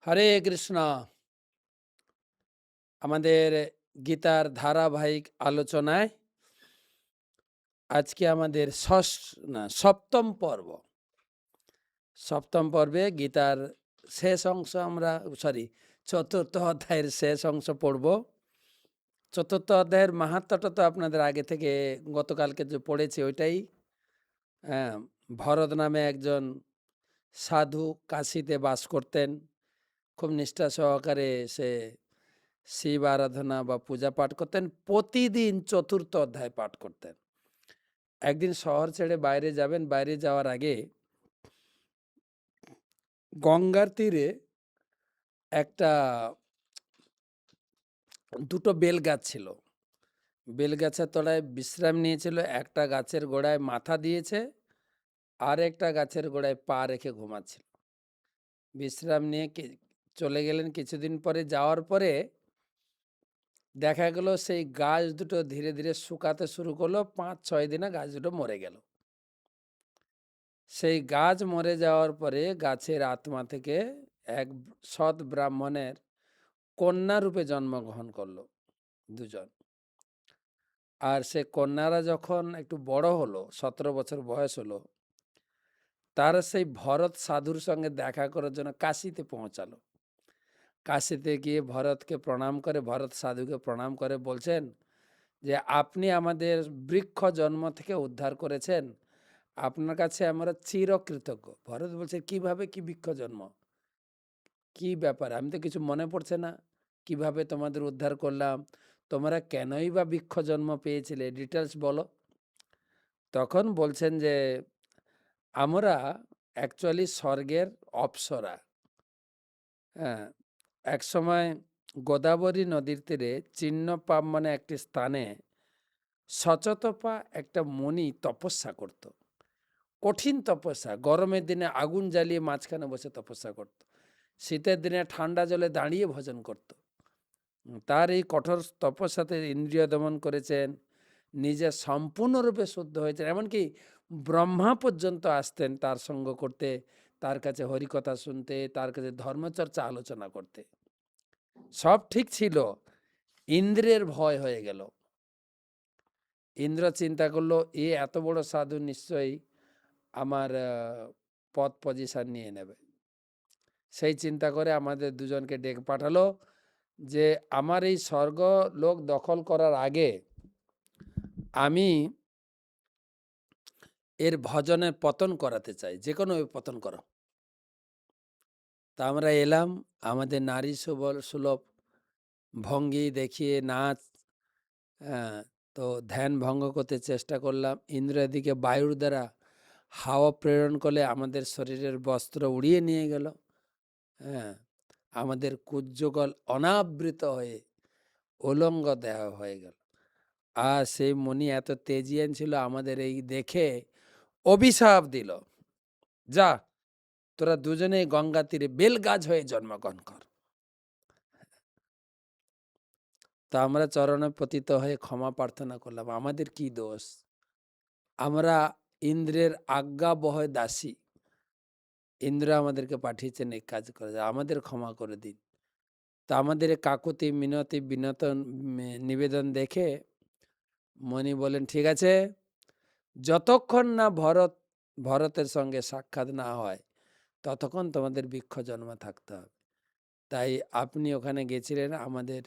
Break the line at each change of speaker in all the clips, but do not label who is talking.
হরে কৃষ্ণ। আমাদের গীতার ধারাবাহিক আলোচনায় আজকে আমাদের সপ্তম পর্ব। সপ্তম পর্বে গীতার শেষ অংশ চতুর্থ অধ্যায়ের শেষ অংশ পড়ব। চতুর্থ অধ্যায়ের মাহাত্ম্যটা তো আপনাদের আগে থেকে গতকালকে যে পড়েছি ওইটাই। হ্যাঁ, ভরত নামে একজন সাধু কাশীতে বাস করতেন। খুব নিষ্ঠা সহকারে সে শিব আরাধনা বা পূজা পাঠ করতেন। প্রতিদিন চতুর্থ অধ্যায় পাঠ করতেন। একদিন শহর ছেড়ে বাইরে যাবেন, বাইরে যাওয়ার আগে গঙ্গার তীরে একটা দুটো বেল গাছ ছিল। বেল গাছের তলায় বিশ্রাম নিয়েছিল। একটা গাছের গোড়ায় মাথা দিয়েছে, আর একটা গাছের গোড়ায় পা রেখে ঘুমাচ্ছিল। বিশ্রাম নিয়ে চলে গেলেন। কিছুদিন পরে যাওয়ার পরে দেখা গেল সেই গাছ দুটো ধীরে ধীরে শুকাতে শুরু করলো। 5-6 দিনে গাছ দুটো মরে গেল। সেই গাছ মরে যাওয়ার পরে গাছের আত্মা থেকে এক সৎ ব্রাহ্মণের কন্যা রূপে জন্মগ্রহণ করলো দুজন। আর সে কন্যারা যখন একটু বড় হলো, 17 বছর বয়স হলো, তারা সেই ভরত সাধুর সঙ্গে দেখা করার জন্য কাশীতে পৌঁছালো। কাশীতে গিয়ে ভরতকে প্রণাম করে, ভরত সাধুকে প্রণাম করে বলছেন যে আপনি আমাদের বৃক্ষ জন্ম থেকে উদ্ধার করেছেন, আপনার কাছে আমরা চিরকৃতজ্ঞ। ভরত বলছে কিভাবে, কি বৃক্ষ জন্ম, কি ব্যাপার, আমি তো কিছু মনে পড়ছে না, কিভাবে তোমাদের উদ্ধার করলাম, তোমরা কেনই বা বৃক্ষ জন্ম পেয়েছিলে, ডিটেলস বলো। তখন বলছেন যে আমরা অ্যাকচুয়ালি স্বর্গের অপ্সরা। হ্যাঁ, এক সময় গোদাবরী নদীর তীরে চিহ্নপাম মানে একটি স্থানে সচতপা একটা মুনি তপস্যা করত। কঠিন তপস্যা। গরমের দিনে আগুন জ্বালিয়ে মাঝখানে বসে তপস্যা করত, শীতের দিনে ঠান্ডা জলে দাঁড়িয়ে ভোজন করত। তার এই কঠোর তপস্যাতে ইন্দ্রিয় দমন করেছেন, নিজে সম্পূর্ণরূপে শুদ্ধ হয়েছেন। এমনকি ব্রহ্মা পর্যন্ত আসতেন তার সঙ্গ করতে, তার কাছে হরিকথা শুনতে, তার কাছে ধর্মচর্চা আলোচনা করতে। সব ঠিক ছিল, ইন্দ্রের ভয় হয়ে গেল। ইন্দ্র চিন্তা করলো এ এত বড় সাধু, নিশ্চয়ই আমার পদ পজিশন নিয়ে নেবে। সেই চিন্তা করে আমাদের দুজনকে ডেকে পাঠালো যে আমার এই স্বর্গ লোক দখল করার আগে আমি এর ভজনের পতন করাতে চাই, যে কোনো পতন করো। তা আমরা এলাম, আমাদের নারী সুলভ ভঙ্গি দেখিয়ে নাচ, তো ধ্যান ভঙ্গ করতে চেষ্টা করলাম। ইন্দ্র এদিকে বায়ুর দ্বারা হাওয়া প্রেরণ করলে আমাদের শরীরের বস্ত্র উড়িয়ে নিয়ে গেল। হ্যাঁ, আমাদের কুজ্জগল অনাবৃত হয়ে উলঙ্গ দেহ হয়ে গেল। আর সেই মুনি এত তেজিয়ান ছিল, আমাদের এই দেখে অভিশাপ দিল, যা তোরা দুজনেই গঙ্গা তীরে বেল গাছ হয়ে জন্মগ্রহণ কর। তা আমরা চরণে পতিত হয়ে ক্ষমা প্রার্থনা করলাম, আমাদের কি দোষ, আমরা ইন্দ্রের আজ্ঞাবহ দাসী, ইন্দ্র আমাদেরকে পাঠিয়েছেন এই কাজ করে, আমাদের ক্ষমা করে দিন। তা আমাদের কাকুতি মিনতি নিবেদন দেখে মনি বলেন ঠিক আছে, যতক্ষণ না ভরতের সঙ্গে সাক্ষাৎ না হয় ততক্ষণ তোমাদের বৃক্ষ জন্ম থাকতে হবে। তাই আপনি ওখানে গেছিলেন, আমাদের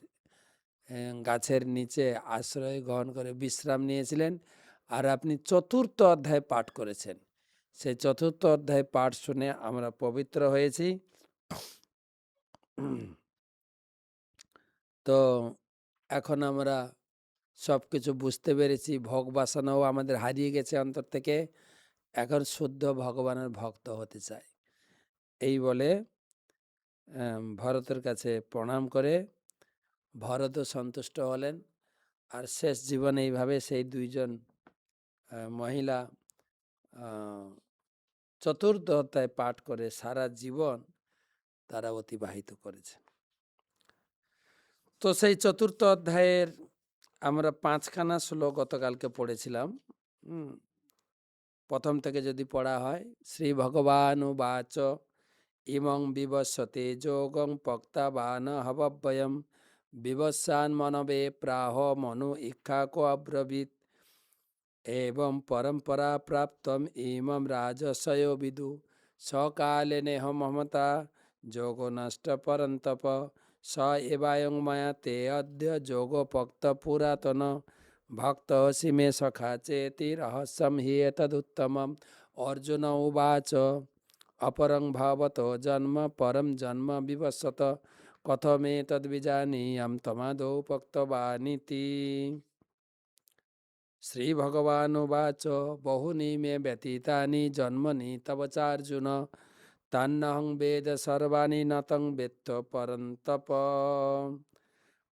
গাছের নিচে আশ্রয় গ্রহণ করে বিশ্রাম নিয়েছিলেন, আর আপনি চতুর্থ অধ্যায় পাঠ করেছেন। সেই চতুর্থ অধ্যায় পাঠ শুনে আমরা পবিত্র হয়েছি। তো এখন আমরা সব কিছু বুঝতে পেরেছি, ভোগ বাসনাও আমাদের হারিয়ে গেছে অন্তর থেকে, এখন শুদ্ধ ভগবানের ভক্ত হতে চাই। এই বলে ভরতের কাছে প্রণাম করে ভরতও সন্তুষ্ট হলেন। আর শেষ জীবনে এইভাবে সেই দুইজন মহিলা চতুর্থ অধ্যায় পাঠ করে সারা জীবন তারা অতিবাহিত করেছে। তো সেই চতুর্থ অধ্যায়ের আমরা 5খানা শ্লোক গতকালকে পড়েছিলাম। প্রথম থেকে যদি পড়া হয়, শ্রী ভগবান বাচ ইমং বিবস্বতে যোগং পক্তাবান হবব্যয়ম বিবস্বান মনবে প্রাহ মনু ইক্ষাকো অব্রবীত एवं परंपरा प्राप्तम इमं राजसयो विदु सकाले नेह ममता जोगो नष्ट परंतप स एवायं मया ते अद्य जोगोपक्त पुरातन भक्तोऽसि मे सखा चेति रहस्यं हि एतदुत्तमम्। अर्जुन उवाच अपरं भवतो जन्म परं जन्म विवस्वत कथमेतद्विजानीयं तमादौ उक्तवानिति। श्रीभगवानुवाच बहुनि मे व्यतीतानि जन्मनि तव चार्जुन तान्नहं वेद सर्वाणि न तं वेत्त परन्तप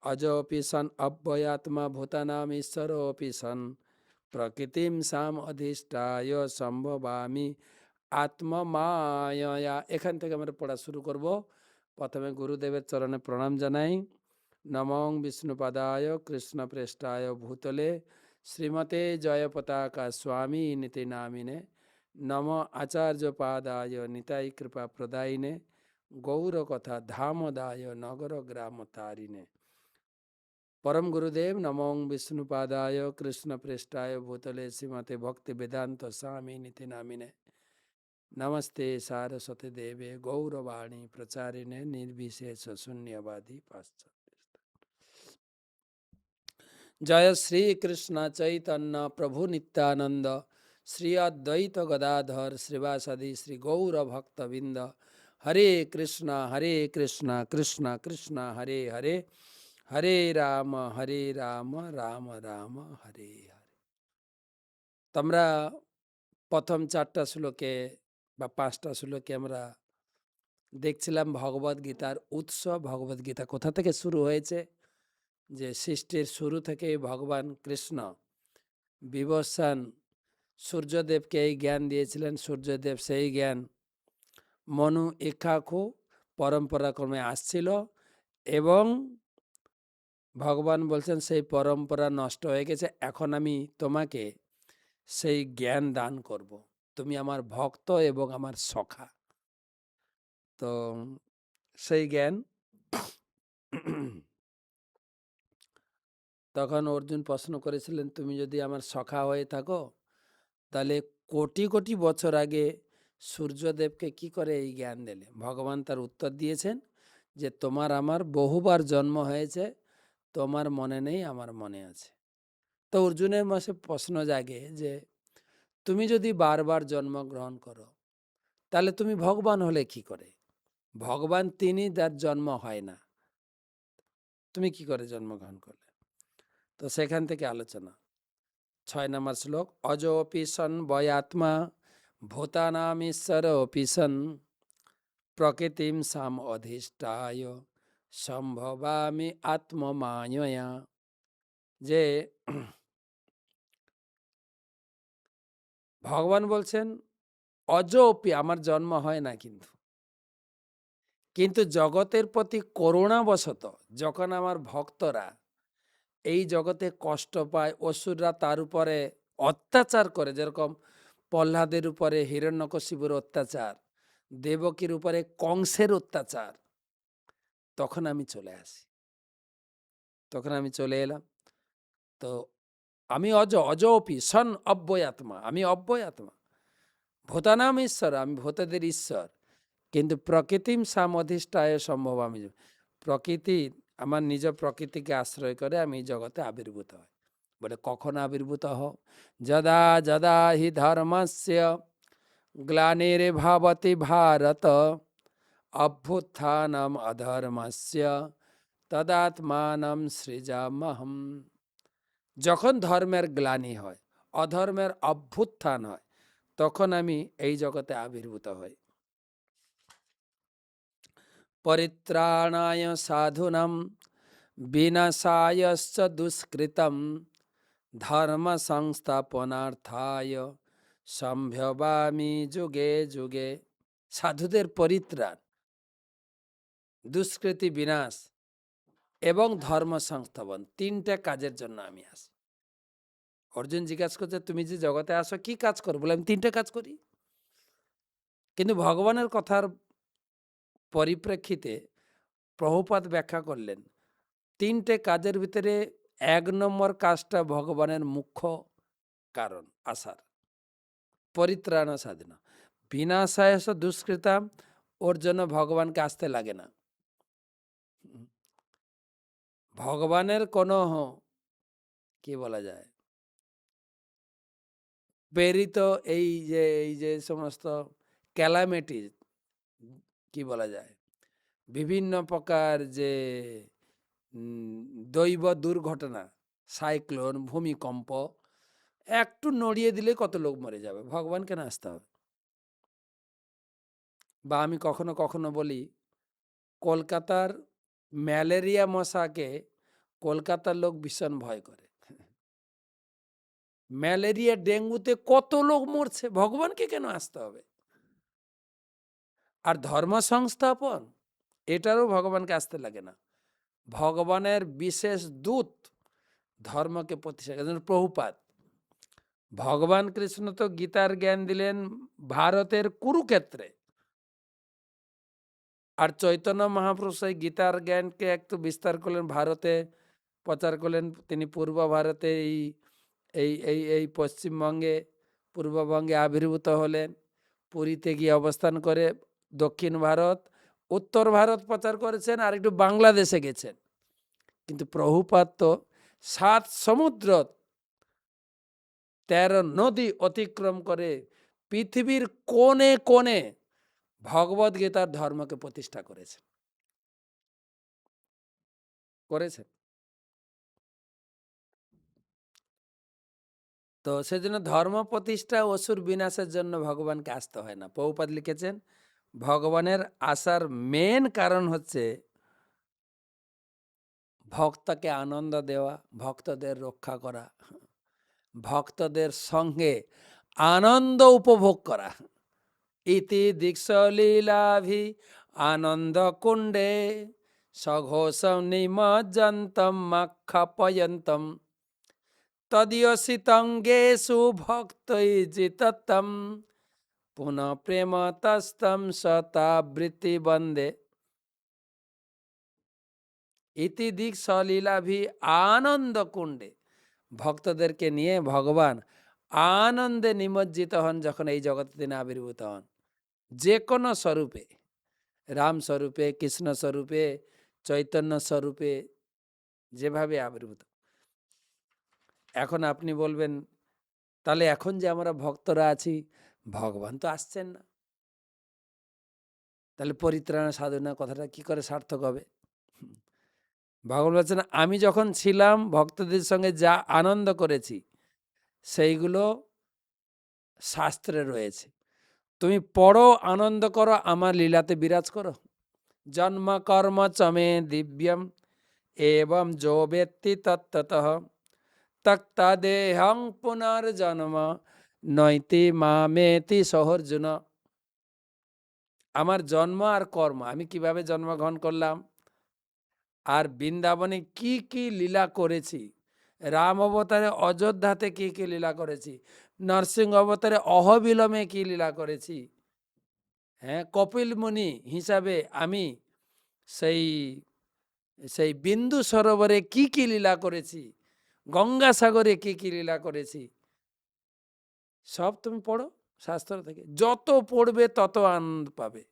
अजोऽपि सन् अव्ययात्मा भूतानामीश्वरोऽपि सन् प्रकृतिं साम अधिष्ठाय সম্ভবামি আত্মমায়া। এখান থেকে আমরা পড়া শুরু করব। প্রথমে গুরুদেবের চরণে প্রণাম জানাই। নমঃ বিষ্ণুপাদায় কৃষ্ণপ্রেষ্ঠায় ভূতলে শ্রীমতে জয়পতাকা স্বামী নীতি নামিনে নম আচার্যপাদায় নিতাই কৃপা প্রদায়িনে গৌরকথা ধামদায় নগর গ্রাম তারিণে। परम गुरुदेव नमो विष्णुपादाय कृष्णप्रेष्ठाय भूतले श्रीमते भक्ति वेदांत स्वामी नीति नामिने नमस्ते सारस्वती देवे गौरवाणी प्रचारिणे निर्विशेष शून्यवादी पाश्चात्य। जय श्री कृष्ण चैतन्य प्रभु नित्यानंद श्री अद्वैत गदाधर श्रीवासदि श्री गौर भक्तविंद। हरे कृष्ण कृष्ण कृष्ण हरे हरे हरे राम राम राम हरे हरे। তোমরা প্রথম 4টা শ্লোকে বা 5টা শ্লোকে আমরা দেখছিলাম ভগবদ গীতার উৎস। ভগবদ গীতা কোথা থেকে শুরু হয়েছে? যে সৃষ্টির শুরু থেকেই ভগবান কৃষ্ণ বিবস্বান সূর্যদেবকে এই জ্ঞান দিয়েছিলেন। সূর্যদেব সেই জ্ঞান মনু ইক্ষাকু পরম্পরাক্রমে আসছিল এবং ভগবান বলছেন সেই পরম্পরা নষ্ট হয়ে গেছে, এখন আমি তোমাকে সেই জ্ঞান দান করব, তুমি আমার ভক্ত এবং আমার সখা। তো সেই জ্ঞান তখন অর্জুন প্রশ্ন করেছিলেন, তুমি যদি আমার সখা হয়ে থাকো তাহলে কোটি কোটি বছর আগে সূর্যদেবকে কি করে এই জ্ঞান দিলে? ভগবান তার উত্তর দিয়েছেন যে তোমার আমার বহুবার জন্ম হয়েছে, তোমার মনে নেই, আমার মনে আছে। তো অর্জুনের মাসে প্রশ্ন জাগে যে তুমি যদি বারবার জন্মগ্রহণ করো তাহলে তুমি ভগবান হলে কি করে? ভগবান তিনি, যার জন্ম হয় না, তুমি কি করে জন্মগ্রহণ করলে? তো সেখান থেকে আলোচনা। 6 নম্বর শ্লোক, অজোপি সন বয়াত্মা ভূতানামীশ্বরোপি সন প্রকৃতিম সাম অধিষ্ঠায় সম্ভবামি আত্মমায়য়া। যে ভগবান বলছেন অজোপি, আমার জন্ম হয় না, কিন্তু জগতের প্রতি করুণাবশত যখন আমার ভক্তরা এই জগতে কষ্ট পায়, অসুররা তার উপরে অত্যাচার করে, যেরকম প্রহ্লাদের উপরে হিরণ্যকশিপুর অত্যাচার, দেবকীর উপরে কংসের অত্যাচার, তখন আমি চলে আসি, তখন আমি চলে এলাম। তো আমি অজপি সন অব্যয়াত্মা, আমি অব্যয়াত্মা, ভূতানাম ঈশ্বর, আমি ভূতদের ঈশ্বর, কিন্তু প্রকৃতিম সাম অধিষ্ঠায় সম্ভব, আমি প্রকৃতি, আমার নিজ প্রকৃতিকে আশ্রয় করে আমি জগতে আবির্ভূত হয়। বলে কখন আবির্ভূত হও? যদা যদা হি ধর্মস্য গ্লানিরে ভবতি ভারত অভ্যুত্থানম অধর্মস্য তদাত্মানম সৃজামহম। যখন ধর্মের গ্লানি হয়, অধর্মের অভ্যুত্থান হয়, তখন আমি এই জগতে আবির্ভূত হই। পরিত্রাণায় সাধুনাম বিনাশায়শ্চ দুষ্কৃতম ধর্ম সংস্থাপনার্থায় সম্ভবামি যুগে যুগে। সাধুদের পরিত্রাণ, দুষ্কৃতি বিনাশ এবং ধর্ম সংস্থাপন, 3টে কাজের জন্য আমি আসি। অর্জুন জিজ্ঞাসা করছে, তুমি যে জগতে আসো কি কাজ করো? বলে আমি 3টে কাজ করি। কিন্তু ভগবানের কথার পরিপ্রেক্ষিতে প্রভুপাদ ব্যাখ্যা করলেন 3টে কাজের ভিতরে 1 নম্বর কাজটা ভগবানের মুখ্য কারণ আসার, পরিত্রাণ সাধনা। বিনাশায় দুষ্কৃতা, ওর জন্য ভগবানকে আসতে লাগে না। ভগবানের কোনো কি বলা যায় প্রেরিত এই যে সমস্ত ক্যালামিটি, কি বলা যায়, বিভিন্ন প্রকার যে দৈব দুর্ঘটনা, সাইক্লোন, ভূমিকম্প, একটু নড়িয়ে দিলে কত লোক মরে যাবে, ভগবান কেন আসতে হবে? বা আমি কখনো কখনো বলি, কলকাতার ম্যালেরিয়া মশাকে কলকাতার লোক ভীষণ ভয় করে। ম্যালেরিয়া ডেঙ্গুতে কত লোক মরছে, ভগবানকে কেন আসতে হবে? আর ধর্ম সংস্থাপন, এটারও ভগবানকে আসতে লাগে না। ভগবানের বিশেষ দূত ধর্মকে প্রতিষ্ঠা করেন প্রভুপাদ। ভগবান কৃষ্ণ তো গীতার জ্ঞান দিলেন ভারতের কুরুক্ষেত্রে, আর চৈতন্য মহাপুরুষ এই গীতার জ্ঞানকে একটু বিস্তার করলেন, ভারতে প্রচার করলেন। তিনি পূর্ব ভারতে এই পশ্চিমবঙ্গে পূর্ববঙ্গে আবির্ভূত হলেন, পুরীতে গিয়ে অবস্থান করে দক্ষিণ ভারত, উত্তর ভারত প্রচার করেছেন, আর একটু বাংলাদেশে গেছেন। কিন্তু প্রভুপাদ তো 7 সমুদ্র 13 নদী অতিক্রম করে পৃথিবীর কোণে কোণে ভগবদ গীতার ধর্মকে প্রতিষ্ঠা করেছেন। তো সেজন্য ধর্ম প্রতিষ্ঠা অসুর বিনাশের জন্য ভগবানকে আসতে হয় না। প্রভুপাদ লিখেছেন ভগবানের আসার মেন কারণ হচ্ছে ভক্তকে আনন্দ দেওয়া, ভক্তদের রক্ষা করা, ভক্তদের সঙ্গে আনন্দ উপভোগ করা। ইতি দীক্ষলীলাভি আনন্দ কুণ্ডে সঘোষম নিমজ্জন্তম মাক্ষাপয়ন্তম তদীয়সিতঙ্গেষু ভক্তৈজিততম পুনঃ প্রেম তস্তম শতাবৃত্তি বন্দে। ইতি দিক সলীলাভি আনন্দ কুণ্ডে, ভক্তদেরকে নিয়ে ভগবান আনন্দে নিমজ্জিত হন যখন এই জগতে তিনি আবির্ভূত হন, যে কোনো স্বরূপে, রাম স্বরূপে, কৃষ্ণ স্বরূপে, চৈতন্য স্বরূপে, যেভাবে আবির্ভূত। এখন আপনি বলবেন তাহলে এখন যে আমরা ভক্তরা আছি, ভগবান তো আসছেন না, তাহলে পরিত্রাণ সাধনা কথাটা কি করে সার্থক হবে? ভগবান বলছেন আমি যখন ছিলাম ভক্তদের সঙ্গে যা আনন্দ করেছি সেইগুলো শাস্ত্রে রয়েছে, তুমি পড়ো, আনন্দ করো, আমার লীলাতে বিরাজ করো। জন্ম কর্ম চমে দিব্যম এবং যো ব্যক্তি তত্ত্বতঃ তক্তাদেহং পুনর্জন্ম নৈতি মামেতি সহর্জুন। আমার জন্ম আর কর্ম, আমি কিভাবে জন্মগ্রহণ করলাম, আর বৃন্দাবনে কি কি লীলা করেছি, রাম অবতারে অযোধ্যাতে কি কি লীলা করেছি, নরসিংহ অবতারে অহবিলমে কি লীলা করেছি, হ্যাঁ, কপিল মুনি হিসাবে আমি সেই সেই বিন্দু সরোবরে কি কি লীলা করেছি, গঙ্গাসাগরে কি কি লীলা করেছি, সব তুমি পড়ো শাস্ত্র থেকে। যত পড়বে তত আনন্দ পাবে।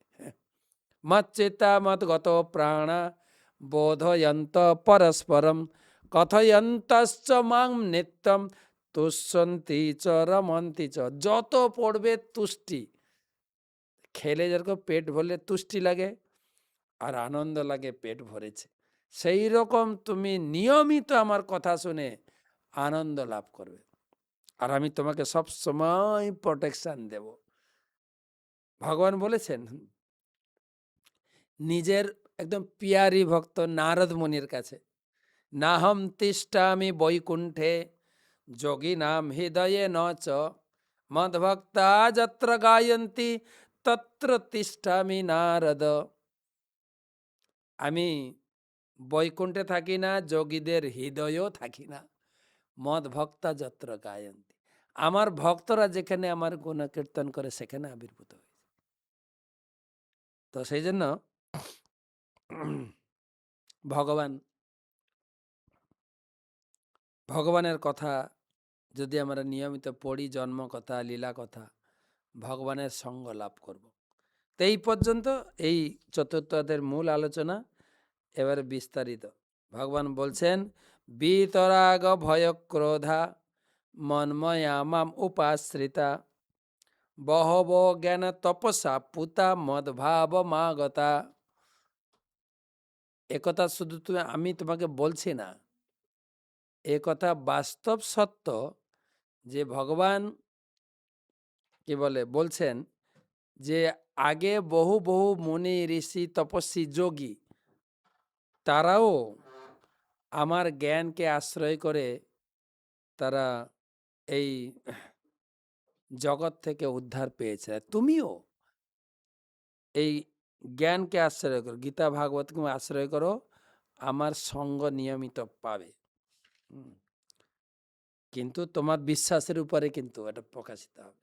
মচ্চেতা মৎগত প্রাণা বোধয়ন্ত পরস্পরম কথয়ন্তশ্চ মাং নিত্যম তুষ্যন্তি চ রমন্তি চ। যত পড়বে তুষ্টি, খেলে যেরকম পেট ভরলে তুষ্টি লাগে আর আনন্দ লাগে পেট ভরেছে, সেই রকম তুমি নিয়মিত আমার কথা শুনে আনন্দ লাভ করবে, আর আমি তোমাকে সব সময় প্রোটেকশন দেব। ভগবান বলেছেন নিজের একদম পিয়ারি ভক্ত নারদ মুনির কাছে, নাহম তিষ্ঠামি বৈকুণ্ঠে যোগী নাম হৃদয়ে ন চ মদ্ভক্তা যত্র গায়ন্তি তত্র তিষ্ঠামি নারদ। আমি বৈকুণ্ঠে থাকি না, যোগীদের হৃদয়েও থাকি না, মদ ভক্তা যত্র গায়ন্তি, আমার ভক্তরা যেখানে আমার গুণ কীর্তন করে সেখানে আবির্ভূত হয়েছে। তো সেই জন্য ভগবান ভগবানের কথা যদি আমরা নিয়মিত পড়ি, জন্ম কথা, লীলা কথা, ভগবানের সঙ্গ লাভ করব। তো এই পর্যন্ত এই চতুর্থ অধ্যায়ের মূল আলোচনা। এবারে বিস্তারিত ভগবান বলছেন, বিতরাগ ভয় ক্রোধা মন্ময়ামাম উপাশ্রিতা বহব জ্ঞান তপসা পুতা মদভাব মাগতা। একথা শুধু আমি তোমাকে বলছি না, একথা বাস্তব সত্য যে ভগবান কি বলছেন যে আগে বহু বহু মুনি ঋষি তপস্বী যোগী তারাও আমার জ্ঞানকে আশ্রয় করে তারা এই জগৎ থেকে উদ্ধার পেয়েছে। তুমিও এই জ্ঞানকে আশ্রয় করো, গীতা ভাগবতকে আশ্রয় করো, আমার সঙ্গ নিয়মিত পাবে। কিন্তু তোমার বিশ্বাসের উপরে কিন্তু এটা প্রকাশিত হবে।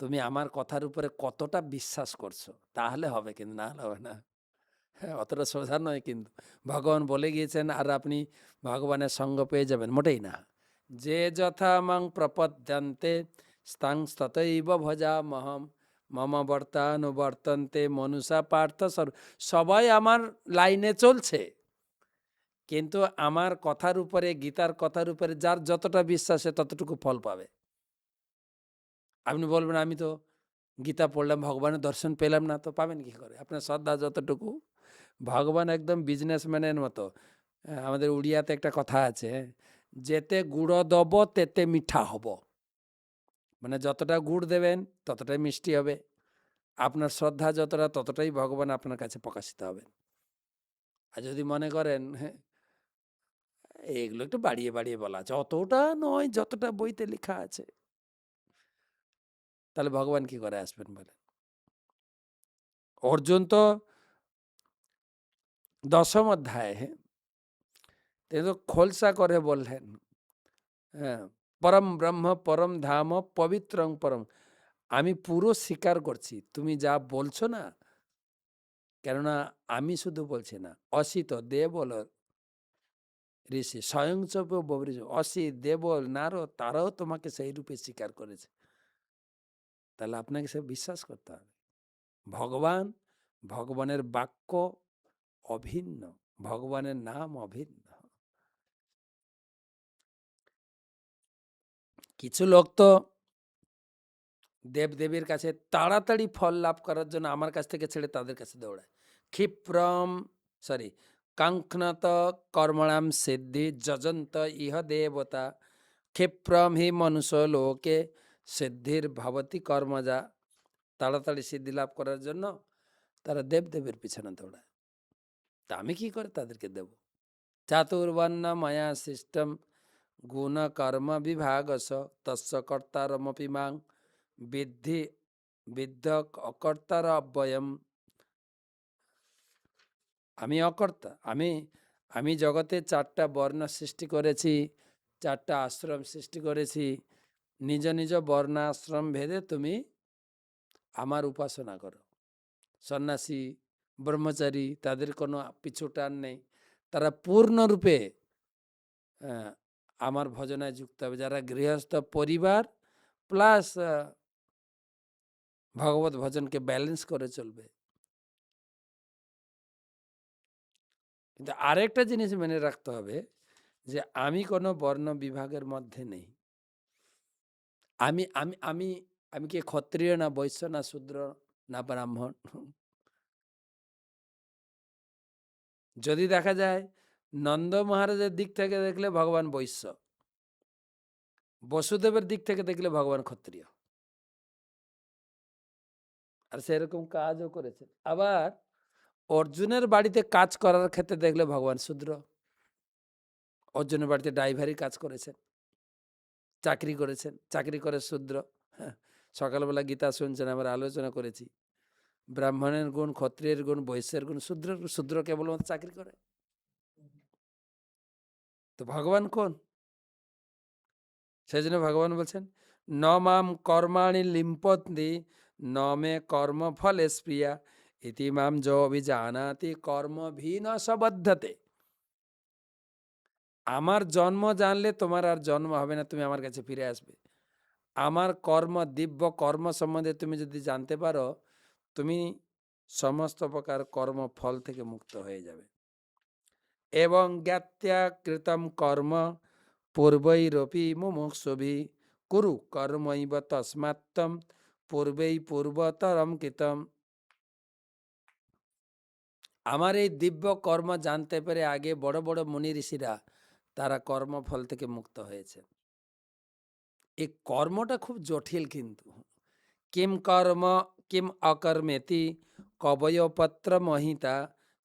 তুমি আমার কথার উপরে কতটা বিশ্বাস করছো তাহলে হবে, কিন্তু না হলে হবে না। হ্যাঁ, অতটা সোজা নয় কিন্তু। ভগবান বলে গিয়েছেন আর আপনি ভগবানের সঙ্গ পেয়ে যাবেন, মোটেই না। যে যথা মাং প্রপদ্যন্তে স্তাং ততৈব ভজামহম মম বর্তানুবর্তন্তে মনুষা পার্থ সর্ব। সবাই আমার লাইনে চলছে, কিন্তু আমার কথার উপরে, গীতার কথার উপরে যার যতটা বিশ্বাস সে ততটুকু ফল পাবে। আপনি বলবেন আমি তো গীতা পড়লাম, ভগবানের দর্শন পেলাম না, তো পাবেন কি করে? আপনার শ্রদ্ধা যতটুকু। ভগবান একদম বিজনেসম্যানের মতো। আমাদের উড়িয়াতে একটা কথা আছে, যেতে গুড় দব তেতে মিঠা হব। মানে যতটা গুড় দেবেন ততটাই মিষ্টি হবে। আপনার শ্রদ্ধা যতটা ততটাই ভগবান আপনার কাছে প্রকাশিত হবে। আর যদি মনে করেন হ্যাঁ এগুলো একটু বাড়িয়ে বাড়িয়ে বলা আছে, অতটা নয় যতটা বইতে লেখা আছে, তাহলে ভগবান কি করে আসবেন বলেন? অর্জুন তো 10ম অধ্যায়ে তিনি তো খোলসা করে বললেন, হ্যাঁ, পরম ব্রহ্ম পরম ধাম পবিত্রং পরম। আমি পুরো স্বীকার করছি তুমি যা বলছো না, কেননা আমি শুধু বলছি না, অসিত দেবল ঋষি স্বয়ংচপ অসিত দেবল নারদ তারাও তোমাকে সেই রূপে স্বীকার করেছে। তাহলে আপনাকে সে বিশ্বাস করতে হবে। ভগবান, ভগবানের বাক্য অভিন্ন, ভগবানের নাম অভিন্ন। কিছু লোক তো দেবদেবীর কাছে তাড়াতাড়ি ফল লাভ করার জন্য আমার কাছ থেকে ছেড়ে তাদের কাছে দৌড়ায়। ক্ষিপ্রম কাঙ্ক্ষনত কর্মণাম সিদ্ধি যজন্ত ইহ দেবতা ক্ষিপ্রম হি মনুষ্য লোকে সিদ্ধির ভবতি কর্মজা। তাড়াতাড়ি সিদ্ধি লাভ করার জন্য তারা দেবদেবীর পিছনে দৌড়ায়। তা আমি কি করে তাদেরকে দেব? চাতুর্বর্ণ মায়া সিস্টেম গুণ কর্ম বিভাগস তস্য কর্তারমপি মাং বিদ্ধি বিদ্ধ অকর্তার অব্যয়ম। আমি অকর্তা, আমি জগতে 4টা বর্ণ সৃষ্টি করেছি, 4টা আশ্রম সৃষ্টি করেছি। নিজ নিজ বর্ণাশ্রম ভেদে তুমি আমার উপাসনা করো। সন্ন্যাসী ব্রহ্মচারী তাদের কোনো পিছু টান নেই, তারা পূর্ণরূপে আমার ভজনায় যুক্ত হবে। যারা গৃহস্থ পরিবার প্লাস ভগবত ভজনকে ব্যালেন্স করে চলবে। কিন্তু আরেকটা জিনিস মনে রাখতে হবে যে আমি কোনো বর্ণ বিভাগের মধ্যে নেই। আমি আমি আমি আমি কি ক্ষত্রিয় না বৈশ্য না শূদ্র না ব্রাহ্মণ? যদি দেখা যায় নন্দ মহারাজের দিক থেকে দেখলে ভগবান বৈশ্য, বসুদেবের দিক থেকে দেখলে ভগবান ক্ষত্রিয়, আর সেরকম কাজও করেছেন। আবার অর্জুনের বাড়িতে কাজ করার ক্ষেত্রে দেখলে ভগবান শূদ্র। অর্জুনের বাড়িতে ড্রাইভারি কাজ করেছেন, চাকরি করেছেন, চাকরি করে শূদ্র। হ্যাঁ, সকালবেলা গীতা শুনছেন, আমরা আলোচনা করেছি ব্রাহ্মণের গুণ, ক্ষত্রিয়ের গুণ, বৈশ্যের গুণ, শূদ্র শূদ্র কেবলমাত্র চাকরি করে। তো ভগবান কোন? সেই জন্য ভগবান বলছেন ন মাম কর্মাণি লিম্পন্তি ন মে কর্ম ফলে স্প্রিয়া ইতি মাম যো অভিজানাতি কর্মভিন সবদ্ধতে। আমার জন্ম জানলে তোমার আর জন্ম হবে না, তুমি আমার কাছে ফিরে আসবে। আমার কর্ম, দিব্য কর্ম সম্বন্ধে তুমি যদি জানতে পারো, তুমি সমস্ত প্রকার কর্ম ফল থেকে মুক্ত হয়ে যাবে। এবং জ্ঞাত্যা কৃতম কর্ম পূর্বৈরপি মুমুক্ষুভি কুরু কর্মৈব তস্মাত্তম পূর্বেই পূর্বতরম কৃতম। আমার এই দিব্য কর্ম জানতে পেরে আগে বড় বড় মুনি ঋষিরা তারা কর্মফল থেকে মুক্ত হয়েছে। এই কর্মটা খুব জটিল, কিন্তু কিম কর্ম কিম অকর্মেতি কবয়পত্র মহিতা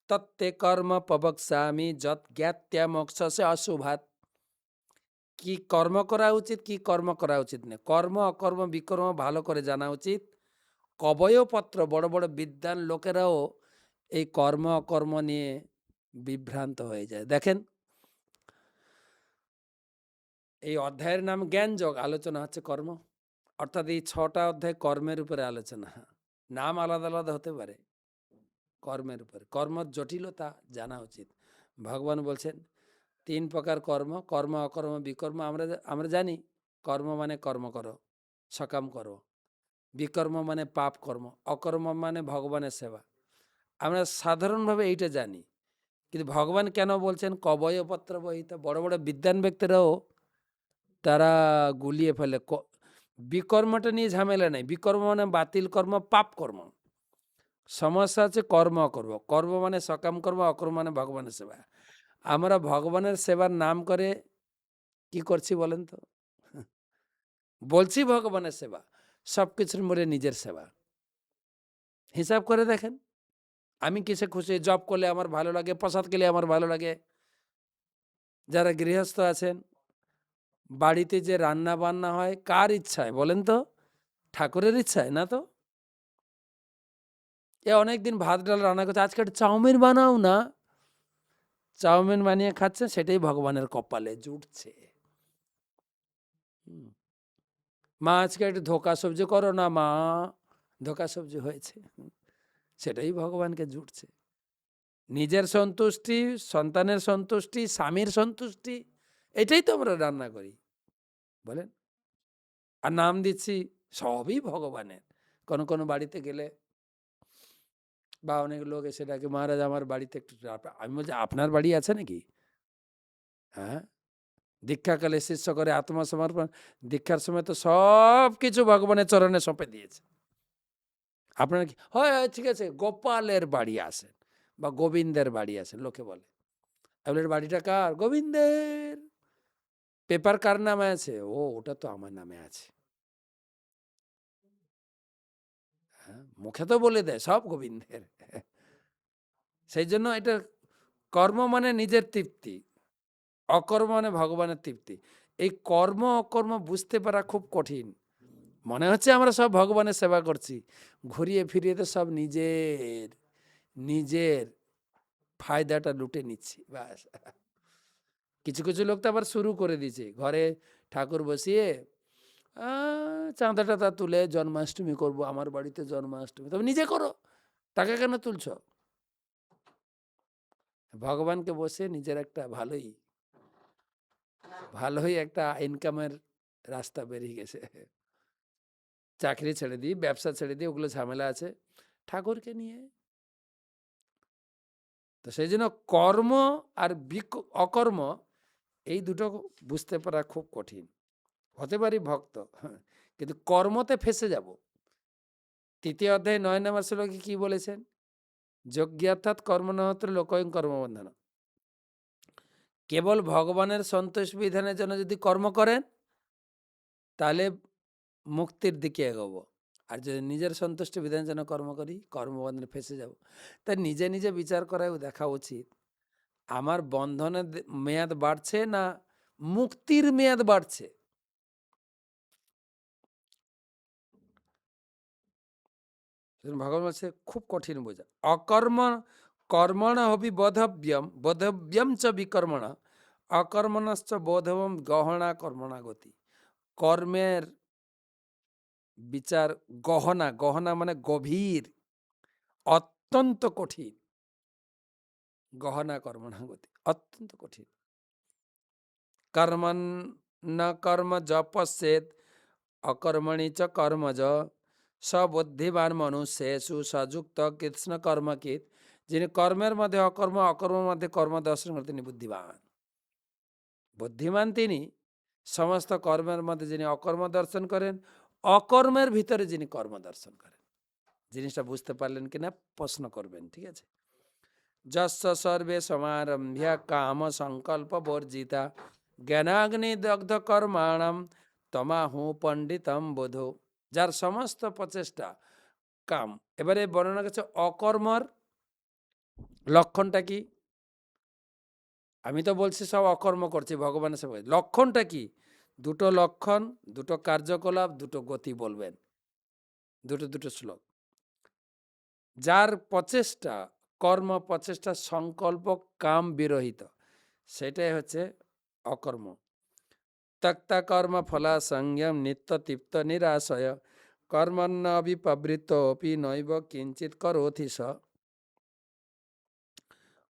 তত্তে কর্ম প্রবক্ষ্যামি যৎ জ্ঞাত্যা মোক্ষসে অশুভাৎ। কি কর্ম করা উচিত, কি কর্ম করা উচিত না, কর্ম অকর্ম বিকর্ম ভালো করে জানা উচিত। কবয়পত্র বড় বড় বিদ্বান লোকেরাও এই কর্ম অকর্ম নিয়ে বিভ্রান্ত হয়ে যায়। দেখেন, এই অধ্যায়ের নাম জ্ঞানযোগ, আলোচনা হচ্ছে কর্ম, অর্থাৎ এই 6টা অধ্যায় কর্মের উপরে আলোচনা। নাম আলাদা আলাদা হতে পারে, কর্মের উপরে। কর্মর জটিলতা জানা উচিত। ভগবান বলছেন 3 প্রকার কর্ম, কর্ম অকর্ম বিকর্ম। আমরা জানি কর্ম মানে কর্ম করো, সকাম করো, বিকর্ম মানে পাপ কর্ম, অকর্ম মানে ভগবানের সেবা। আমরা সাধারণভাবে এইটা জানি, কিন্তু ভগবান কেন বলছেন কবয়পত্র বহিতা? বড় বড় বিদ্বান ব্যক্তিরাও তারা গুলিয়ে ফেলে। বিকর্মটা নিয়ে ঝামেলা নেই, বিকর্ম মানে বাতিল কর্ম, পাপ কর্ম। সমস্যা হচ্ছে কর্ম অকর্ম। কর্ম মানে সকাম কর্ম, অকর্ম মানে ভগবানের সেবা। আমরা ভগবানের সেবার নাম করে কি করছি বলেন তো? বলছি ভগবানের সেবা, সবকিছুর মূলে নিজের সেবা। হিসাব করে দেখেন, আমি কিসে খুশি? জব করলে আমার ভালো লাগে, প্রসাদ খেলে আমার ভালো লাগে। যারা গৃহস্থ আছেন, বাড়িতে যে রান্না বান্না হয় কার ইচ্ছায় বলেন তো? ঠাকুরের ইচ্ছায় না তো। অনেকদিন ভাত ডাল রান্না করছে, আজকে একটা চাউমিন বানাও না, চাউমিন বানিয়ে খাচ্ছে, সেটাই ভগবানের কপালে জুটছে। মা আজকে একটু ধোকা সবজি করো না মা, ধোকা সবজি হয়েছে, সেটাই ভগবানকে জুটছে। নিজের সন্তুষ্টি, সন্তানের সন্তুষ্টি, স্বামীর সন্তুষ্টি, এটাই তো আমরা রান্না করি বলেন। আর নাম দিচ্ছি, সবই ভগবানের। কোনো কোনো বাড়িতে গেলে বা অনেক লোক এসে ডাকে, মহারাজ আমার বাড়িতে একটু। আমি বলছি, আপনার বাড়ি আছে নাকি? হ্যাঁ, দীক্ষাকালে শিষ্য করে আত্মসমর্পণ, দীক্ষার সময় তো সব কিছু ভগবানের চরণে সঁপে দিয়েছে। আপনার কি হয়? ঠিক আছে, গোপালের বাড়ি আসেন বা গোবিন্দের বাড়ি আসেন, লোকে বলে। আপনার বাড়িটা কার? গোবিন্দের। পেপার কার নামে আছে? ও, ওটা তো আমার নামে আছে। হ্যাঁ, মুখে তো বলে দেয় সব গোবিন্দের। সেই জন্য এটা কর্ম মানে নিজের তৃপ্তি, অকর্ম মানে ভগবানের তৃপ্তি। এই কর্ম অকর্ম বুঝতে পারা খুব কঠিন। মনে হচ্ছে আমরা সব ভগবানের সেবা করছি, ঘুরিয়ে ফিরিয়ে তো সব নিজের নিজের ফায়দাটা লুটে নিচ্ছি ব্যাস। কিছু কিছু লোক তো আবার শুরু করে দিয়েছে, ঘরে ঠাকুর বসিয়ে চাঁদা টাদা তুলে জন্মাষ্টমী করব, আমার বাড়িতে জন্মাষ্টমী। তবে নিজে করো, টাকা কেন তুলছ? ভগবানকে বসে নিজের একটা ভালোই ভালোই একটা ইনকামের রাস্তা বেরিয়ে গেছে। চাকরি ছেড়ে দিই, ব্যবসা ছেড়ে দিই, ওগুলো ঝামেলা আছে, ঠাকুরকে নিয়ে। তো সেই জন্য কর্ম আর অকর্ম, এই দুটো বুঝতে পারা খুব কঠিন। হতে পারি ভক্ত, কিন্তু কর্মতে ফেসে যাব। 3 অধ্যায় 9 নম্বর শ্লোকে কি বলেছেন? যজ্ঞার্থাৎ কর্মণহত্র লোকয়ং কর্মবন্ধন। কেবল ভগবানের সন্তোষ বিধানের জন্য যদি কর্ম করেন, তাহলে মুক্তির দিকে এগোবো। আর যদি নিজের সন্তুষ্টি বিধানের জন্য কর্ম করি, কর্মবন্ধনে ফেসে যাব। তাই নিজে নিজে বিচার করাও দেখা উচিত, আমার বন্ধনের মেয়াদ বাড়ছে না মুক্তির মেয়াদ বাড়ছে। ভগবান বলছে খুব কঠিন বোঝা। অকর্ম কর্মণ হবি বোধব্যম, বোধব্যম চ বিকর্মণ, অকর্মণশ্চ বোধবম গহনা কর্মণা গতি। কর্মের বিচার গহনা, গহনা মানে গভীর, অত্যন্ত কঠিন। গহনা কর্মণা গতি, অত্যন্ত কঠিন। কর্মণ না কর্ম য পশ্যেদ অকর্মণি চ কর্মজ সবুদ্ধিমান মনুষ্যেষু সযুক্ত কৃষ্ণ কর্মকিত। যিনি কর্মের মধ্যে অকর্ম, অকর্মের মধ্যে কর্ম দর্শন করেন তিনি বুদ্ধিমান। বুদ্ধিমান তিনি, সমস্ত কর্মের মধ্যে যিনি অকর্ম দর্শন করেন, অকর্মের ভিতরে যিনি কর্ম দর্শন করেন। জিনিসটা বুঝতে পারলেন কিনা প্রশ্ন করবেন, ঠিক আছে? যস্য সর্বে সমারম্ভ্য কাম সংকল্প বর্জিতা জ্ঞানাগ্নি দগ্ধ কর্মাণম তমাহু পণ্ডিতম বোধো। যার সমস্ত প্রচেষ্টা কাম। এবারে বর্ণনা করছে অকর্মর লক্ষণটা কি। আমি তো বলছি সব অকর্ম করছি, ভগবানের সেবা। লক্ষণটা কি? দুটো লক্ষণ, দুটো কার্যকলাপ, দুটো গতি বলবেন, দুটো দুটো শ্লোক। যার প্রচেষ্টা, কর্ম প্রচেষ্টা সংকল্প কাম বিরহিত, সেটাই হচ্ছে অকর্ম। ত্যক্তা কর্ম ফলা সংযম নিত্য তৃপ্ত নিরাশয় কর্মণ্য বিপবৃত্ত অপি নৈব কিঞ্চিত করোথি স।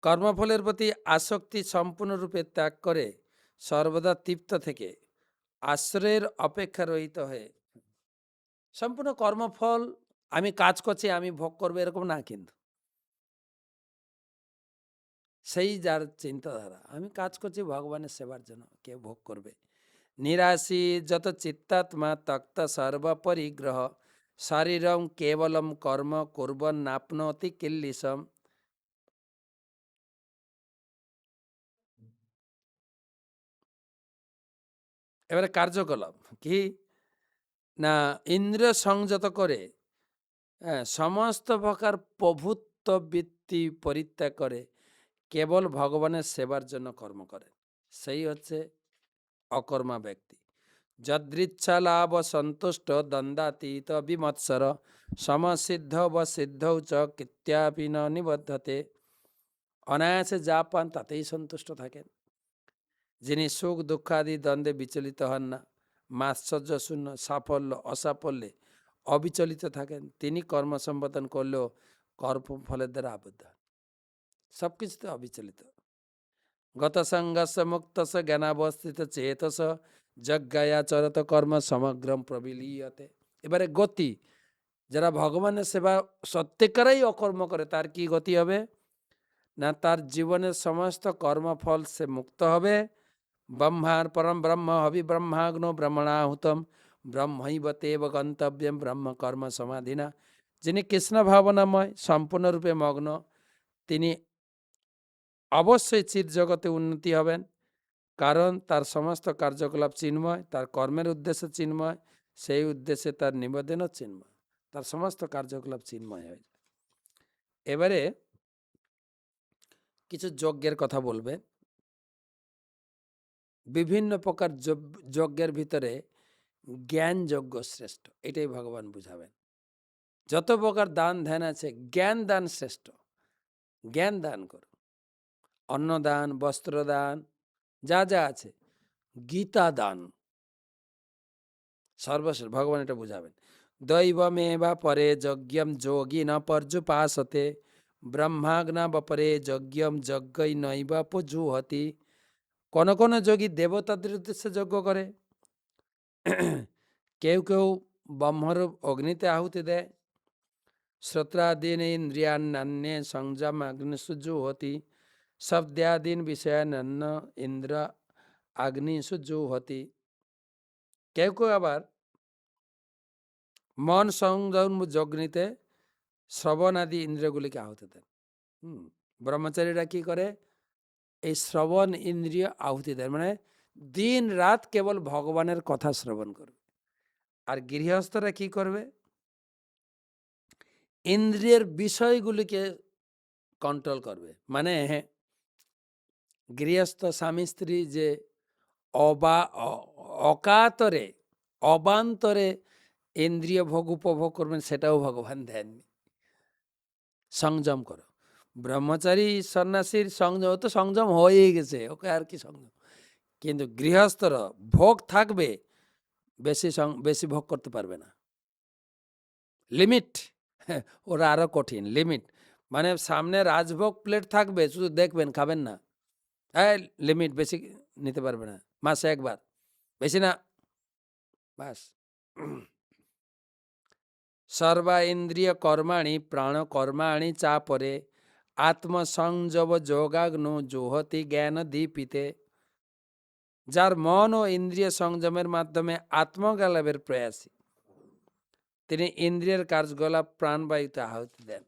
কর্মফলের প্রতি আসক্তি সম্পূর্ণরূপে ত্যাগ করে সর্বদা তৃপ্ত থেকে আশ্রয়ের অপেক্ষা রহিত হয়ে, সম্পূর্ণ কর্মফল আমি কাজ করছি, আমি ভোগ করবো এরকম না, কিন্তু সেই যার চিন্তাধারা আমি কাজ করছি ভগবানের সেবার জন্য, কে ভোগ করবে। নিরাশী যত চিত্তাত্মা তক্ত সর্বপরিগ্রহ শারীরম কেবলম কর্ম কুর্বন নাপ্নোতি কিল্লিশম। এবারে কার্যকলাপ কি না, ইন্দ্রিয় সংযত করে সমস্ত প্রকার প্রভুত্ব বৃত্তি পরিত্যাগ করে কেবল ভগবানের সেবার জন্য কর্ম করে, সেই হচ্ছে অকর্মা ব্যক্তি। যদৃচ্ছা লাভ সন্তুষ্ট দ্বন্দ্বাতীত বিমৎসর সমসিদ্ধ বা সিদ্ধৌ চ কৃত্যাপি ন নিবদ্ধতে। অনায়াসে যা পান তাতেই সন্তুষ্ট থাকেন, যিনি সুখ দুঃখাদি দ্বন্দ্বে বিচলিত হন না, মাশ্চর্য শূন্য, সাফল্য অসাফল্যে অবিচলিত থাকেন, তিনি কর্ম সম্পাদন করলেও কর্মফলের দ্বারা আবদ্ধ হন, সব কিছুতে অবিচলিত। গত সংঘর্ষ মুক্তস জ্ঞানাবস্থিত চেতস যজ্ঞাচরত কর্ম সমগ্রম প্রবিলীয়তে। এবারে গতি, যারা ভগবানের সেবা সত্যিকারেই অকর্ম করে তার কি গতি হবে না, তার জীবনের সমস্ত কর্মফল সে মুক্ত হবে। ব্রহ্মার পরম ব্রহ্ম হবি ব্রহ্মাগ্নো ব্রহ্মণাহুতম ব্রহ্মৈবতেব গন্তব্যম ব্রহ্ম কর্ম সমাধিনা। যিনি কৃষ্ণ ভাবনাময় সম্পূর্ণরূপে মগ্ন, তিনি অবশ্যই চিৎ জগতে উন্নতি হবেন, কারণ তার সমস্ত কার্যকলাপ চিন্ময়, তার কর্মের উদ্দেশ্য চিন্ময়, সেই উদ্দেশ্যে তার নিবেদনও চিন্ময়, তার সমস্ত কার্যকলাপ চিন্ময় হয়ে যায়। এবারে কিছু যজ্ঞের কথা বলবেন। বিভিন্ন প্রকার যজ্ঞের ভিতরে জ্ঞান যজ্ঞ শ্রেষ্ঠ, এটাই ভগবান বুঝাবেন। যত প্রকার দান ধ্যান আছে, জ্ঞান দান শ্রেষ্ঠ। জ্ঞান দান করো, অন্নদান, বস্ত্রদান, যা যা আছে, গীতা দান সর্বশেষ, ভগবান এটা বুঝাবেন। দৈবমেবা পরে যজ্ঞম যোগী ন পর্যুপাসতে ব্রহ্মাগ্না বপরে যজ্ঞম যজ্ঞই নৈব পজুহতি। কোন কোন যোগী দেবতাদের উদ্দেশ্যে যজ্ঞ করে, কেউ কেউ ব্রহ্মরূপ অগ্নিতে আহুতি দেয়। শ্রোত্রাদীন ইন্দ্রিয়ান্যান্যে সংযম অগ্নিষুজুহতি শব্দাদীন বিষয়ান্যান্য ইন্দ্র অগ্নিষুজুহতি। কেউ কেউ আবার মন সংযম যজ্ঞিতে শ্রবণ আদি ইন্দ্রিয়গুলিকে আহুতি দেন। ব্রহ্মচারীরা কি করে, এই শ্রবণ ইন্দ্রিয় আহুতি দেন, মানে দিন রাত কেবল ভগবানের কথা শ্রবণ করবে। আর গৃহস্থরা কি করবে, ইন্দ্রিয়ের বিষয়গুলিকে কন্ট্রোল করবে। মানে গৃহস্থ স্বামী স্ত্রী যে অকাতরে অবান্তরে ইন্দ্রিয় ভোগ উপভোগ করবেন, সেটাও ভগবান দেননি। সংযম করো। ব্রহ্মচারী সন্ন্যাসীর সংযম, তো সংযম হয়েই গেছে, ওকে আর কি সংযম। কিন্তু গৃহস্থর ভোগ থাকবে, বেশি ভোগ করতে পারবে না। লিমিট, ওরা আরো কঠিন লিমিট। মানে সামনে রাজভোগ প্লেট থাকবে, শুধু দেখবেন, খাবেন না। লিমিট, বেশি নিতে পারবে না, মাসে একবার, বেশি না, বাস। সর্বা ইন্দ্রিয় কর্মাণি প্রাণ কর্মাণি চাপরে আত্মসংযম যোগাগ্নো জোহতি জ্ঞান দীপিতে। যার মন ও ইন্দ্রিয় সংযমের মাধ্যমে আত্মজ্ঞান লাভের প্রয়াসী, তিনি ইন্দ্রিয়ের কার্যকলাপ প্রাণবায়ুতে আহুতি দেন।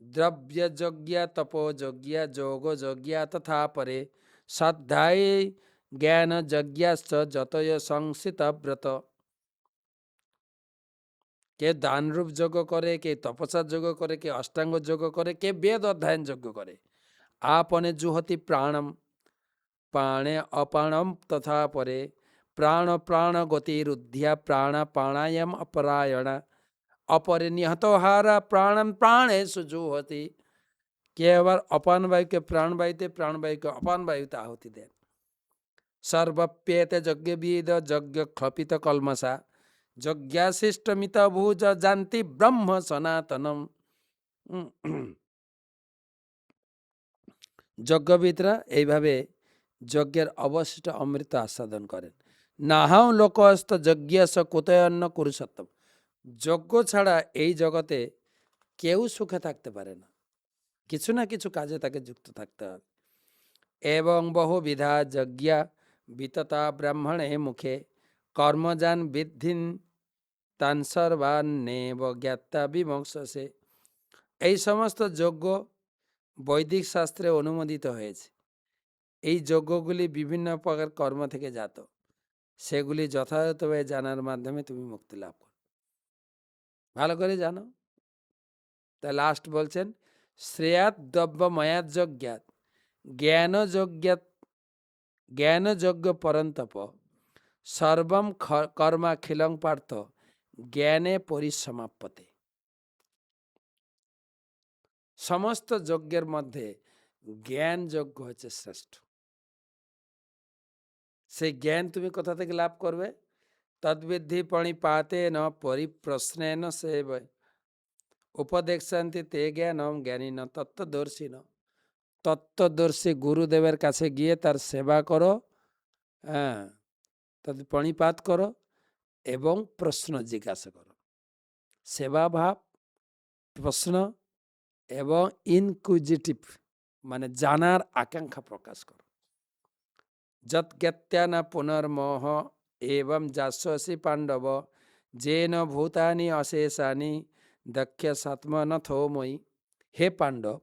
দ্রব্য যজ্ঞা তপোযজ্ঞা যোগযজ্ঞা তথা পরে শ্রদ্ধায় জ্ঞান যজ্ঞাশ্চ যতয় সংসিত ব্রত। কে দানরূপ যজ্ঞ করে, কে তপস্যার যজ্ঞ করে, কে অষ্টাঙ্গ যজ্ঞ করে, কে বেদ অধ্যয়ন যজ্ঞ করে। আপনে জুহতি প্রাণম প্রাণে অপাণম তথা পরে প্রাণ প্রাণ গতিরুদ্ধিয়া প্রাণ প্রাণায়াম অপরায়ণা অপরে নিহতহারা প্রাণম প্রাণে সুজুহতি। কে আবার অপান বায়ুকে প্রাণবায়ুতে, প্রাণবায়ুকে অপান বায়ুতে আহুতি দেন। সর্বপ্যেতে যজ্ঞবিদ যজ্ঞ ক্ষপিত কলমসা যজ্ঞাশিষ্টমিত ভুজ জানতি ব্রহ্ম সনাতনম। যজ্ঞবিদরা এইভাবে যজ্ঞের অবশিষ্ট অমৃত আস্বাদন করেন। নাহাও লোকস্ত যজ্ঞস কোতয়ন্ন কুরুষোত্তম। যজ্ঞ ছাড়া এই জগতে কেউ সুখে থাকতে পারে না, কিছু না কিছু কাজে তাকে যুক্ত থাকতে হবে। এবং বহুবিধা যজ্ঞা বিততা ব্রাহ্মণে মুখে কর্মজান বিদ্ধিন তান সর্বান্নেব জ্ঞাতা বিমোক্ষসে। এই সমস্ত যজ্ঞ বৈদিক শাস্ত্রে অনুমোদিত হয়েছে। এই যজ্ঞগুলি বিভিন্ন প্রকার কর্ম থেকে জাত, সেগুলি যথাযথভাবে জানার মাধ্যমে তুমি মুক্তি লাভ করো। ভালো করে জানো। তা লাস্ট বলছেন শ্রেয়াত দ্রব্য ময়াত যজ্ঞাত জ্ঞানযজ্ঞ পরন্তপ সর্বম কর্মাখিলং পার্থ জ্ঞানে পরিসমাপ্যতে। সমস্ত যজ্ঞের মধ্যে জ্ঞান যজ্ঞ হচ্ছে শ্রেষ্ঠ। সেই জ্ঞান তুমি কোথা থেকে লাভ করবে? তদ্বিদ্ধি পণিপাতে ন পরিপ্রশ্নেন সেব উপদেশান্তি তে জ্ঞানম জ্ঞানী ন তত্ত্বদর্শী ন। তত্ত্বদর্শী গুরুদেবের কাছে গিয়ে তার সেবা করো, হ্যাঁ, তদ পণিপাত করো এবং প্রশ্ন জিজ্ঞাসা করো। সেবা ভাব, প্রশ্ন এবং ইনকুইজিটিভ মানে জানার আকাঙ্ক্ষা প্রকাশ করো। যৎ জ্ঞাত্যা না পুনর্মোহ এবং যাস্যসি পাণ্ডব যেন ভূতানি অশেষানি দক্ষ সাত্মনথো মই। হে পাণ্ডব,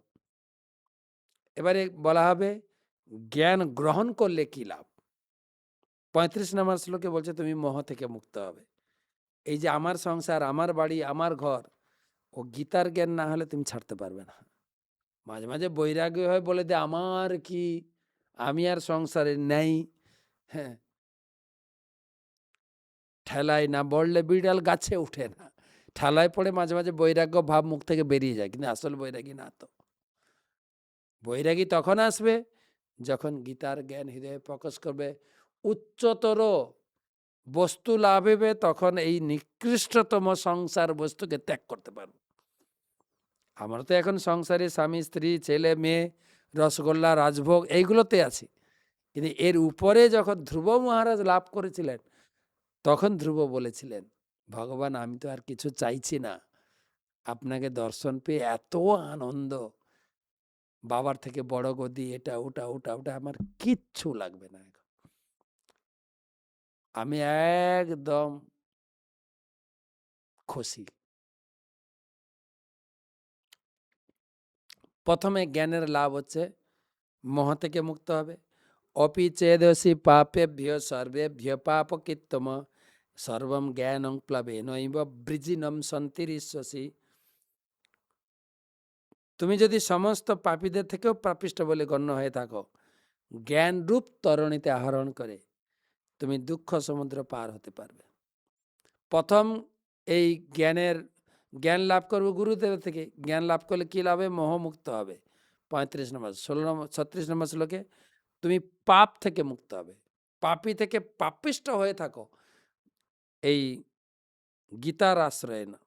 এবারে বলা হবে জ্ঞান গ্রহণ করলে কি লাভ। 35 নম্বর শ্লোকে বলছে তুমি মোহ থেকে মুক্ত হবে। এই যে আমার সংসার, আমার বাড়ি, আমার ঘর, ও গীতার জ্ঞান না হলে তুমি ছাড়তে পারবে না। মাঝে মাঝে বৈরাগ্য হয়, বলে দে আমার কি, আমি আর সংসারে নেই। হ্যাঁ, ঠেলায় না বললে বিড়াল গাছে উঠে না। ঠেলায় পড়ে মাঝে মাঝে বৈরাগ্য ভাব মুখ থেকে বেরিয়ে যায়, কিন্তু আসল বৈরাগী না তো। বৈরাগী তখন আসবে যখন গীতার জ্ঞান হৃদয়ে প্রকাশ করবে, উচ্চতর বস্তু লাভ হবে, তখন এই নিকৃষ্টতম সংসার বস্তুকে ত্যাগ করতে পারবে। আমরা তো এখন সংসারে স্বামী স্ত্রী ছেলে মেয়ে রসগোল্লা রাজভোগ এইগুলোতে আছি, কিন্তু এর উপরে যখন ধ্রুব মহারাজ লাভ করেছিলেন, তখন ধ্রুব বলেছিলেন ভগবান আমি তো আর কিছু চাইছি না, আপনাকে দর্শন পেয়ে এত আনন্দ, বাবার থেকে বড় গদি, এটা ওটা ওটা ওটা আমার কিচ্ছু লাগবে না, আমি একদম খুশি। প্রথমে জ্ঞানের লাভ হচ্ছে মোহ থেকে মুক্ত হবে। অপি চেদসি পাপেভ্য সর্বেভ্য পাপকৃত্তম সর্বম জ্ঞানং প্লবেনৈব বৃজিনম সন্তিরিষ্যসি। তুমি যদি সমস্ত পাপীদের থেকেও পাপিষ্ঠ বলে গণ্য হয়ে থাকো, জ্ঞানরূপ তরণীতে আহরণ করে তুমি দুঃখ সমুদ্র পার হতে পারবে। প্রথম এই জ্ঞান লাভ করবে গুরুদেবের থেকে। জ্ঞান লাভ করলে কি লাভ হবে? মোহমুক্ত হবে। 35 নম্বর 36 নম্বর শ্লোকে তুমি পাপ থেকে মুক্ত হবে। পাপী থেকে পাপিষ্ঠ হয়ে থাকো এই গীতার আশ্রয়ে না।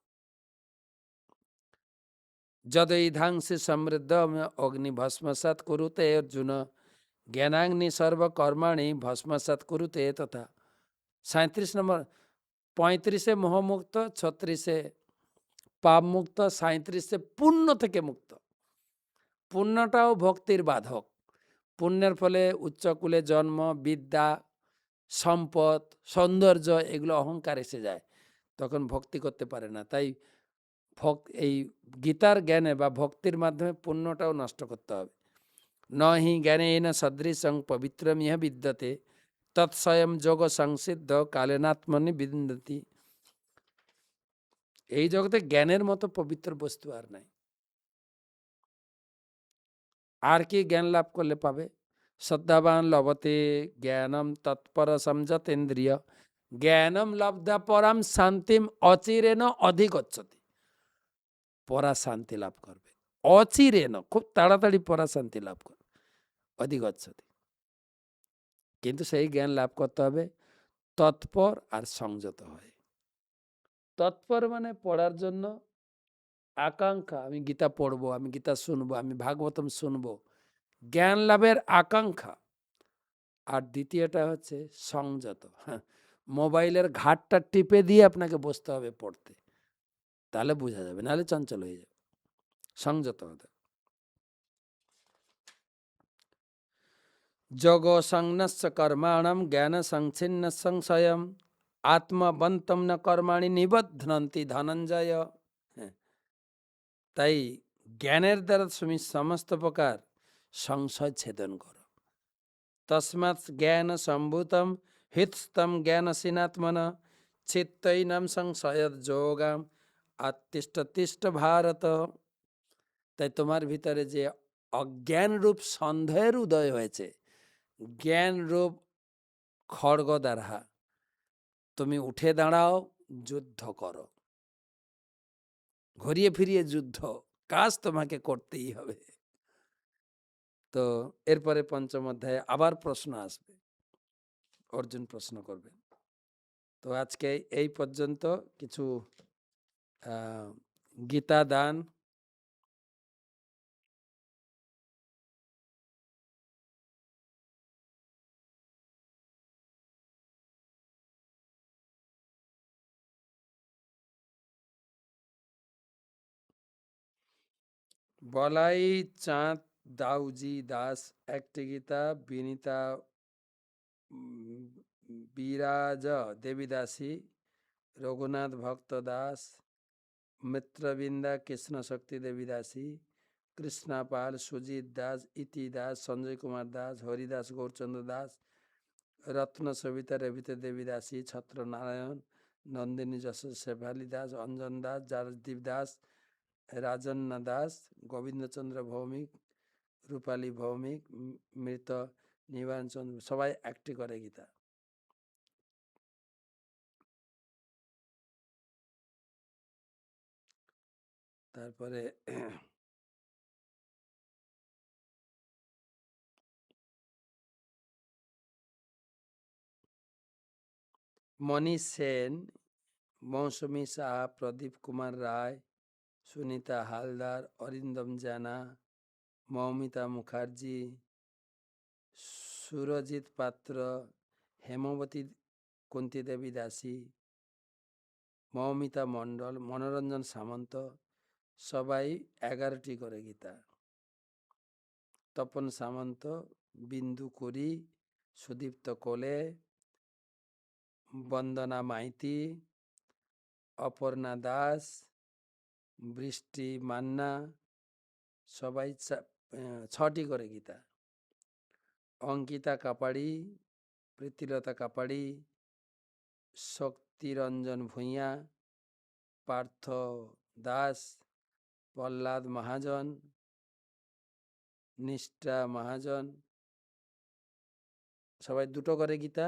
যदैধাংসি সমৃদ্ধ অগ্নি ভস্মসাৎ কুরুতে অর্জুন জ্ঞানাগ্নি সর্বকর্মাণি ভস্মসাৎ কুরুতে তথা। 37 নম্বর। 35-এ মোহমুক্ত, 36-এ পাপ মুক্ত, 37-এ পুণ্য থেকে মুক্ত। পুণ্যটাও ভক্তির বাধক। পুণ্যের ফলে উচ্চকুলে জন্ম, বিদ্যা, সম্পদ, সৌন্দর্য, এগুলো অহংকার এসে যায়, তখন ভক্তি করতে পারে না। তাই এই গীতার জ্ঞানে বা ভক্তির মাধ্যমে পুণ্যটাও নষ্ট করতে হবে। নহি জ্ঞানেন সদৃশং পবিত্রম ইহ বিদ্যতে তৎস্বয়ং যোগ সংসিদ্ধ কালেনাত্মনি বিন্দতি। এই জগতে জ্ঞানের মতো পবিত্র বস্তু আর নাই। আর কি জ্ঞান লাভ করলে পাবে? শ্রদ্ধাবান লভতে জ্ঞানম তৎপর সমঝতেন্দ্রিয় জ্ঞানম লব্ধা পরাম শান্তিম অচিরেন অধিগচ্ছতি। পরা শান্তি লাভ করবে, অচিরেন, খুব তাড়াতাড়ি পরা শান্তি লাভ করবে, অধিগচ্ছতি। কিন্তু সেই জ্ঞান লাভ করতে হবে তৎপর আর সংযত হয়। তৎপর মানে পড়ার জন্য আকাঙ্ক্ষা, আমি গীতা পড়বো, আমি গীতা শুনবো, আমি ভাগবতম শুনবো, জ্ঞান লাভের আকাঙ্ক্ষা। আর দ্বিতীয়টা হচ্ছে সংযত। হ্যাঁ, মোবাইলের ঘাটটা টিপে দিয়ে আপনাকে বসতে হবে পড়তে, তাহলে বোঝা যাবে, নাহলে চঞ্চল হয়ে যাবে। সংযত হতে। যোগ সংন্যাস্য কর্মাণম জ্ঞান সংচ্ছিন্ন সংশয়ম আত্মবন্তম ন কর্মাণি নিবধ্নন্তি ধনঞ্জয়। হ্যাঁ, তাই জ্ঞানের দ্বারা তুমি সমস্ত প্রকার সংশয় ছেদন করো। তস্মাৎ জ্ঞান সম্ভূতম হৃৎস্থম জ্ঞানসীনাত্মন চিত্তৈনম সংশয়ত যোগাম আত্তিষ্ঠ ভারত। তাই তোমার ভিতরে যে অজ্ঞান রূপ সন্দেহের উদয় হয়েছে, জ্ঞান রূপ খড়গ দ্বারা তুমি উঠে দাঁড়াও, যুদ্ধ করো, ঘুরিয়ে ফিরিয়ে যুদ্ধ, কাজ তোমাকে করতেই হবে। তো এরপরে পঞ্চম অধ্যায়ে আবার প্রশ্ন আসবে, অর্জুন প্রশ্ন করবে। তো আজকে এই পর্যন্ত কিছু গীতা দান, বলাই চাঁদ দাউজি দাস একটি গীতা, বিনীতা বিরাজ দেবীদাসী, রঘুনাথ ভক্ত দাস, মিত্রবৃন্দা কৃষ্ণ শক্তি দেবীদাসী, কৃষ্ণা পাল, সুজিত দাস, ইতি দাস, সঞ্জয় কুমার দাস, হরিদাস গৌরচন্দ্র দাস, রত্ন সবিতা রেভিত দেবীদাসী, ছত্র নারায়ণ, নন্দিনী যশোর শেফালী দাস, অঞ্জন দাস, জারদীপ দাস, রাজন্না দাস, গোবিন্দচন্দ্র ভৌমিক, রূপালী ভৌমিক, মৃত নিবারণ চন্দ্র, সবাই একটি করে গীতা। তারপরে মনীষ সেন, মৌসুমী শাহ, প্রদীপ কুমার রায়, সুনিতা হালদার, অরিন্দম জানা, মৌমিতা মুখার্জি, সুরজিৎ পাত্র, হেমবতী কুন্তি দেবী দাসী, মৌমিতা মণ্ডল, মনোরঞ্জন সামন্ত, সবাই 11টি করে গীতা। তপন সামন্ত, বিন্দু কুরি, সুদীপ্ত কোলে, বন্দনা মাইতি, অপর্ণা দাস, বৃষ্টি মান্না, সবাই 6টি করে গীতা। অঙ্কিতা কাপাড়ি, প্রীতিলতা কাপাড়ি, শক্তিরঞ্জন ভূঁইয়া, পার্থ দাস, প্রহ্লাদ মহাজন, নিষ্ঠা মহাজন, সবাই 2টো করে গীতা।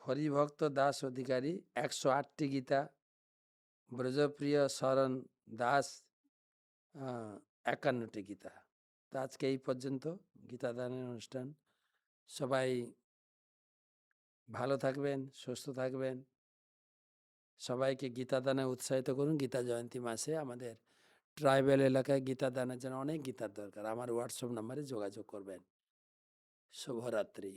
হরিভক্ত দাস অধিকারী 108টি গীতা। ব্রজপ্রিয় শরণ দাস 51টি গীতা। তো আজকে এই পর্যন্ত গীতা দানের অনুষ্ঠান। সবাই ভালো থাকবেন, সুস্থ থাকবেন। সবাইকে গীতা দানে উৎসাহিত করুন। গীতা জয়ন্তী মাসে আমাদের ট্রাইবেল এলাকায় গীতা দানের জন্য অনেক গীতার দরকার। আমার হোয়াটসঅ্যাপ নাম্বারে যোগাযোগ করবেন। শুভরাত্রি।